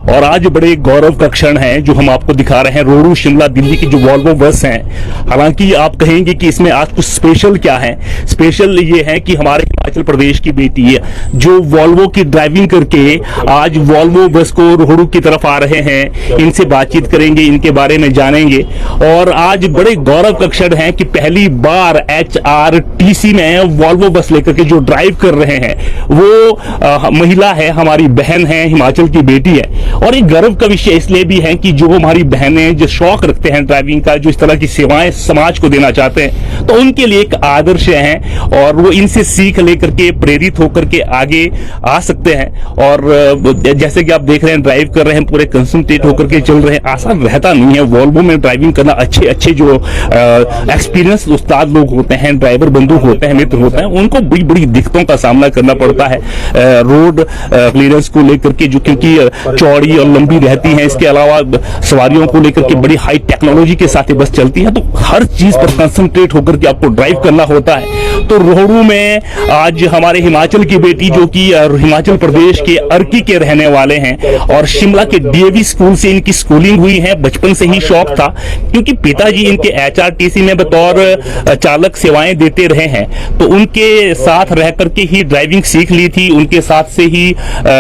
और आज बड़े गौरव का क्षण है जो हम आपको दिखा रहे हैं। रोहड़ू शिमला दिल्ली की जो वॉल्वो बस है, हालांकि आप कहेंगे कि इसमें आज कुछ स्पेशल क्या है। स्पेशल ये है कि हमारे हिमाचल प्रदेश की बेटी है जो वॉल्वो की ड्राइविंग करके आज वॉल्वो बस को रोहड़ू की तरफ आ रहे हैं। इनसे बातचीत करेंगे, इनके बारे में जानेंगे। और आज बड़े गौरव का क्षण है कि पहली बार HRTC में वॉल्वो बस लेकर के जो ड्राइव कर रहे हैं वो महिला है, हमारी बहन है, हिमाचल की बेटी है। और एक गर्व का विषय इसलिए भी है कि जो हमारी बहनें जो शौक रखते हैं ड्राइविंग का, जो इस तरह की सेवाएं समाज को देना चाहते हैं, तो उनके लिए एक आदर्श हैं और वो इनसे सीख लेकर के प्रेरित होकर के आगे आ सकते हैं। और जैसे कि आप देख रहे हैं ड्राइव कर रहे हैं, पूरे कंसंट्रेट होकर के चल रहे हैं। आसान रहता नहीं है वॉल्वो में ड्राइविंग करना। अच्छे अच्छे जो एक्सपीरियंस उस्ताद लोग होते हैं, ड्राइवर बंधु होते हैं, मित्र होते हैं, उनको बड़ी बड़ी दिक्कतों का सामना करना पड़ता है रोड क्लियरेंस को लेकर के, जो क्योंकि चौड़ी और लंबी रहती है। इसके अलावा सवारियों को लेकर के बड़ी हाई टेक्नोलॉजी के साथ बस चलती है, तो हर चीज पर कंसंट्रेट होकर के आपको ड्राइव करना होता है। तो रोहड़ू में आज हमारे हिमाचल की बेटी जो कि हिमाचल प्रदेश के अर्की के रहने वाले हैं और शिमला के DAV स्कूल से इनकी स्कूलिंग हुई है। बचपन से ही शौक था क्योंकि पिताजी इनके HRTC में बतौर चालक सेवाएं देते रहे हैं, तो उनके साथ रह करके ही ड्राइविंग सीख ली थी। उनके साथ से ही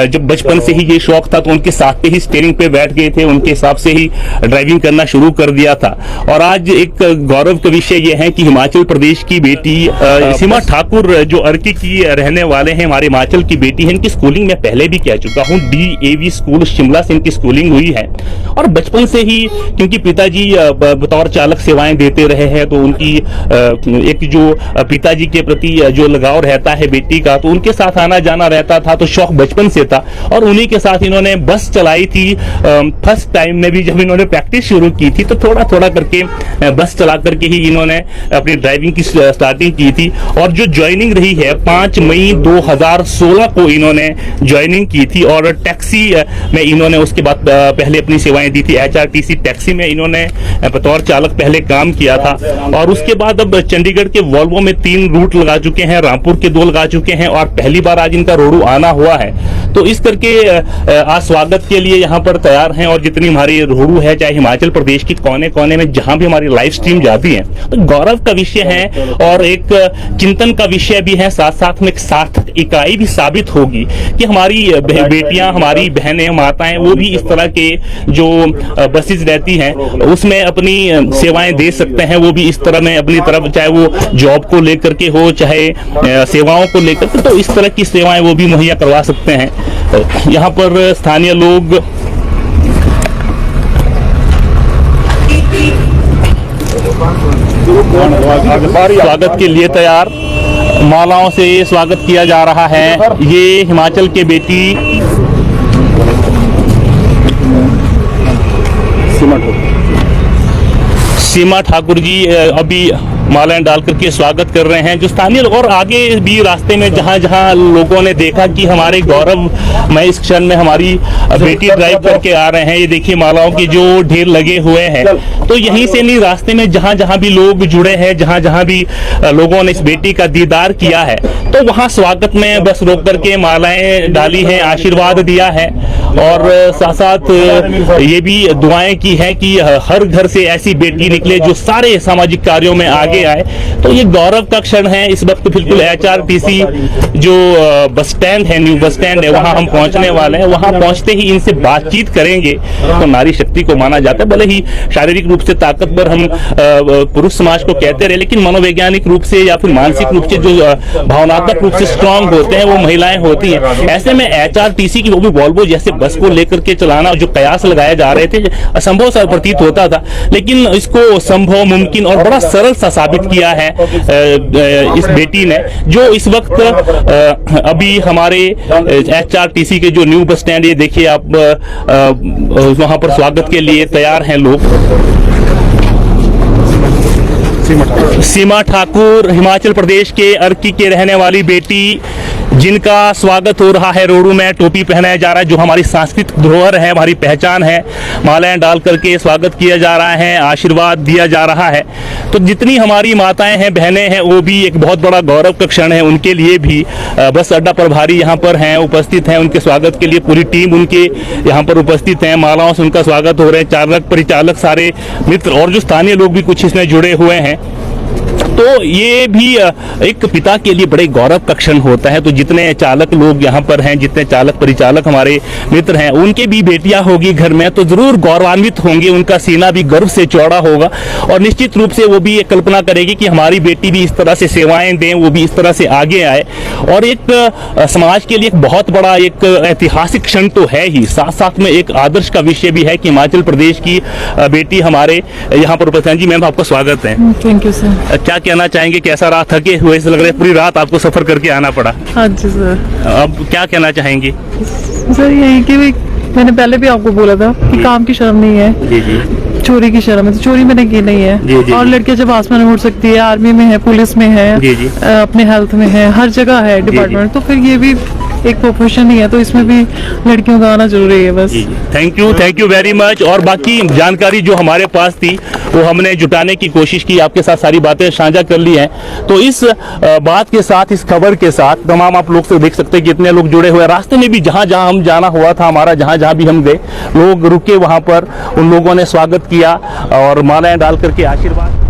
जब बचपन से ही ये शौक था तो उनके साथ पे ही स्टीयरिंग पे बैठ गए थे, उनके हिसाब से ही ड्राइविंग करना शुरू कर दिया था। और आज एक गौरव का विषय ये है कि हिमाचल प्रदेश की बेटी सीमा ठाकुर जो अर्की की रहने वाले हैं, हमारे हिमाचल की बेटी है। इनकी स्कूलिंग मैं पहले भी कह चुका हूँ, DAV स्कूल शिमला से इनकी स्कूलिंग हुई है। और बचपन से ही क्योंकि पिताजी बतौर चालक सेवाएं देते रहे हैं, तो उनकी एक जो पिताजी के प्रति जो लगाव रहता है बेटी का, तो उनके साथ आना जाना रहता था। तो शौक बचपन से था और उन्हीं के साथ इन्होंने बस चलाई थी। फर्स्ट टाइम में भी जब इन्होंने प्रैक्टिस शुरू की थी तो थोड़ा थोड़ा करके बस चला करके ही इन्होंने अपनी ड्राइविंग की स्टार्टिंग की थी। और जो ज्वाइनिंग रही है 5 मई 2016 को इन्होंने ज्वाइनिंग की थी और टैक्सी में इन्होंने उसके बाद पहले अपनी सेवाएं दी थी। HRTC टैक्सी में इन्होंने बतौर चालक पहले काम किया था और उसके बाद अब चंडीगढ़ के वॉल्वो में 3 रूट लगा चुके हैं, रामपुर के 2 लगा चुके हैं और पहली बार आज इनका रोहड़ू आना हुआ है। तो इस करके आज स्वागत के लिए यहाँ पर तैयार हैं। और जितनी हमारी रोहड़ू है, चाहे हिमाचल प्रदेश के कोने कोने में जहां भी हमारी लाइव स्ट्रीम जाती है, तो गौरव का विषय है और एक चिंतन का विषय भी है। साथ साथ में एक सार्थक इकाई भी साबित होगी कि हमारी बेटियां, हमारी बहनें, माताएं, वो भी इस तरह के जो बसेस रहती हैं उसमें अपनी सेवाएं दे सकते हैं। वो भी इस तरह में अपनी तरफ, चाहे वो जॉब को लेकर के हो, चाहे सेवाओं को लेकर के, तो इस तरह की सेवाएं वो भी मुहैया करवा सकते हैं। यहाँ पर स्थानीय लोग स्वागत के लिए तैयार, मालाओं से स्वागत किया जा रहा है। ये हिमाचल के बेटी सीमा ठाकुर जी अभी मालाएं डाल करके स्वागत कर रहे हैं जो स्थानीय लोग। और आगे भी रास्ते में जहां जहां लोगों ने देखा कि हमारे गौरव में इस क्षण में हमारी बेटी ड्राइव करके आ रहे हैं, ये देखिए मालाओं की जो ढेर लगे हुए हैं। तो यहीं से नहीं, रास्ते में जहां जहां भी लोग जुड़े हैं, जहां जहां भी लोगों ने इस बेटी का दीदार किया है, तो वहां स्वागत में बस रोक करके मालाएं डाली है, आशीर्वाद दिया है। और साथ साथ ये भी दुआएं की है कि हर घर से ऐसी बेटी निकले जो सारे सामाजिक कार्यों में आगे आए। तो ये गौरव का क्षण है। इस वक्त बिल्कुल HRTC जो बस स्टैंड है, न्यू बस स्टैंड है, वहां हम पहुंचने वाले हैं। वहां पहुंचते ही इनसे बातचीत करेंगे। तो नारी शक्ति को माना जाता है, भले ही शारीरिक रूप से ताकतवर हम पुरुष समाज को कहते रहे, लेकिन मनोवैज्ञानिक रूप से या फिर मानसिक रूप से जो भावनात्मक रूप से स्ट्रांग होते हैं वो महिलाएं होती हैं। ऐसे में HRTC की, वो भी वॉल्वो जैसे बस को लेकर के चलाना, जो कयास लगाए जा रहे थे, असंभव सा प्रतीत होता था, लेकिन इसको संभव, मुमकिन और बड़ा सरल सा साबित किया है इस बेटी ने, जो इस वक्त अभी हमारे HRTC के जो न्यू बस स्टैंड, ये देखिए आप, वहां पर स्वागत के लिए तैयार हैं लोग। सीमा ठाकुर हिमाचल प्रदेश के अर्की के रहने वाली बेटी जिनका स्वागत हो रहा है रोडू में, टोपी पहनाया जा रहा है, जो हमारी सांस्कृतिक धरोहर है, हमारी पहचान है, मालाएं डाल करके स्वागत किया जा रहा है, आशीर्वाद दिया जा रहा है। तो जितनी हमारी माताएं हैं, बहनें हैं, वो भी एक बहुत बड़ा गौरव का क्षण है उनके लिए भी। बस अड्डा प्रभारी यहाँ पर हैं, उपस्थित हैं, उनके स्वागत के लिए पूरी टीम उनके यहाँ पर उपस्थित हैं, मालाओं से उनका स्वागत हो रहे हैं, चालक परिचालक सारे मित्र और जो स्थानीय लोग भी कुछ इसमें जुड़े हुए हैं। तो ये भी एक पिता के लिए बड़े गौरव का क्षण होता है। तो जितने चालक लोग यहाँ पर हैं, जितने चालक परिचालक हमारे मित्र हैं, उनके भी बेटियां होगी घर में, तो जरूर गौरवान्वित होंगे, उनका सीना भी गर्व से चौड़ा होगा और निश्चित रूप से वो भी ये कल्पना करेगी कि हमारी बेटी भी इस तरह से सेवाएं दें, वो भी इस तरह से आगे आए। और एक समाज के लिए एक बहुत बड़ा एक ऐतिहासिक क्षण तो है ही, साथ साथ में एक आदर्श का विषय भी है कि हिमाचल प्रदेश की बेटी हमारे यहाँ पर उपस्थित हैं। जी मैम, आपका स्वागत है। Thank you sir. क्या कहना चाहेंगे, कैसा रहा? थके हुए से लग रहा है, पूरी रात आपको सफर करके आना पड़ा। हाँ जी सर। अब क्या कहना चाहेंगे? सर यही कि मैंने पहले भी आपको बोला था कि काम की शर्म नहीं है, जी जी, चोरी की शर्म है, तो चोरी मैंने की नहीं है। जी, जी, और लड़कियां जब आसमान में उड़ सकती है, आर्मी में है, पुलिस में है, जी, जी, अपने हेल्थ में है, हर जगह है डिपार्टमेंट, तो फिर ये भी एक प्रोफेशन ही है, तो इसमें भी लड़कियों का आना जरूरी है बस। Thank you very much. और बाकी जानकारी जो हमारे पास थी वो हमने जुटाने की कोशिश की, आपके साथ सारी बातें साझा कर ली हैं। तो इस बात के साथ, इस खबर के साथ तमाम आप लोग से देख सकते हैं कि इतने लोग जुड़े हुए। रास्ते में भी जहां जहां हम जाना हुआ था, हमारा जहां जहां भी हम गए, लोग रुके, वहां पर उन लोगों ने स्वागत किया और मालाएं डाल करके आशीर्वाद